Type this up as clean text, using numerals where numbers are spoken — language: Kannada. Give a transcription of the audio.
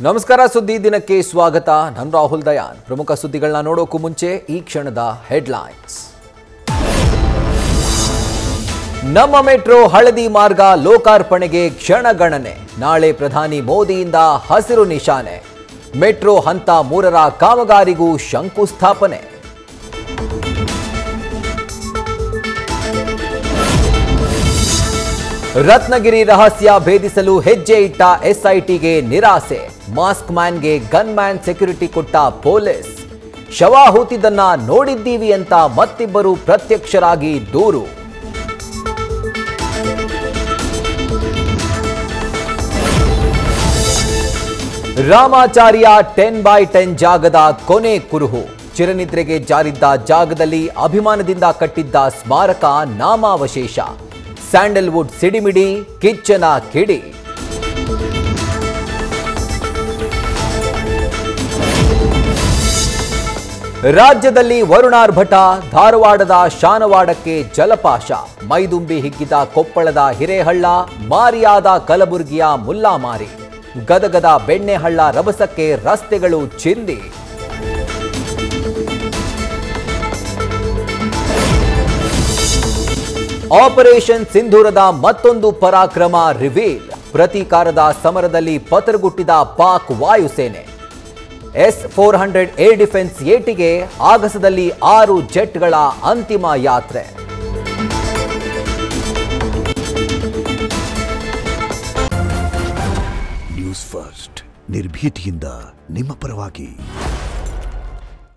ನಮಸ್ಕಾರ ಸುದ್ದಿ ದಿನಕ್ಕೆ ಸ್ವಾಗತ. ನಾನು ರಾಹುಲ್ ದಯಾನ್. ಪ್ರಮುಖ ಸುದ್ದಿಗಳನ್ನ ನೋಡೋಕ್ಕೂ ಮುಂಚೆ ಈ ಕ್ಷಣದ ಹೆಡ್ಲೈನ್ಸ್. ನಮ್ಮ ಮೆಟ್ರೋ ಹಳದಿ ಮಾರ್ಗ ಲೋಕಾರ್ಪಣೆಗೆ ಕ್ಷಣಗಣನೆ. ನಾಳೆ ಪ್ರಧಾನಿ ಮೋದಿಯಿಂದ ಹಸಿರು ನಿಶಾನೆ. ಮೆಟ್ರೋ ಹಂತ 3ರ ಕಾಮಗಾರಿಗೂ ಶಂಕುಸ್ಥಾಪನೆ. ರತ್ನಗಿರಿ ರಹಸ್ಯ ಭೇದಿಸಲು ಹೆಜ್ಜೆ ಇಟ್ಟ ಎಸ್ಐಟಿಗೆ ನಿರಾಸೆ. ಮಾಸ್ಕ್ ಮ್ಯಾನ್ಗೆ ಗನ್ ಮ್ಯಾನ್ ಸೆಕ್ಯೂರಿಟಿ ಕೊಟ್ಟ ಪೊಲೀಸ್. ಶವ ಹೂತಿದ್ದನ್ನ ನೋಡಿದ್ದೀವಿ ಅಂತ ಮತ್ತಿಬ್ಬರು ಪ್ರತ್ಯಕ್ಷರಾಗಿ ದೂರು. ರಾಮಾಚಾರ್ಯ 10x10 ಜಾಗದ ಕೊನೆ ಕುರುಹು. ಚಿರನಿದ್ರೆಗೆ ಜಾರಿದ್ದ ಜಾಗದಲ್ಲಿ ಅಭಿಮಾನದಿಂದ ಕಟ್ಟಿದ್ದ ಸ್ಮಾರಕ ನಾಮಾವಶೇಷ. ಸ್ಯಾಂಡಲ್ವುಡ್ ಸಿಡಿಮಿಡಿ, ಕಿಚ್ಚನ ಕಿಡಿ. ರಾಜ್ಯದಲ್ಲಿ ವರುಣಾರ್ಭಟ. ಧಾರವಾಡದ ಶಾನವಾಡಕ್ಕೆ ಜಲಪಾಶ. ಮೈದುಂಬಿ ಹಿಗ್ಗಿದ ಕೊಪ್ಪಳದ ಹಿರೇಹಳ್ಳ. ಮಾರಿಯಾದ ಕಲಬುರಗಿಯ ಮುಲ್ಲಾಮಾರಿ. ಗದಗದ ಬೆಣ್ಣೆಹಳ್ಳ ರಭಸಕ್ಕೆ ರಸ್ತೆಗಳು ಚಿಂದಿ. ಆಪರೇಷನ್ ಸಿಂಧೂರದ ಮತ್ತೊಂದು ಪರಾಕ್ರಮ ರಿವೀಲ್. ಪ್ರತೀಕಾರದ ಸಮರದಲ್ಲಿ ಪತರಗುಟ್ಟಿದ ಪಾಕ್ ವಾಯುಸೇನೆ. S-400 ಏರ್ ಡಿಫೆನ್ಸ್ ಏಟಿಗೆ ಆಗಸದಲ್ಲಿ 6 ಜೆಟ್ಗಳ ಅಂತಿಮ ಯಾತ್ರೆ. ನ್ಯೂಸ್ ಫಸ್ಟ್, ನಿರ್ಭೀತಿಯಿಂದ ನಿಮ್ಮ ಪರವಾಗಿ.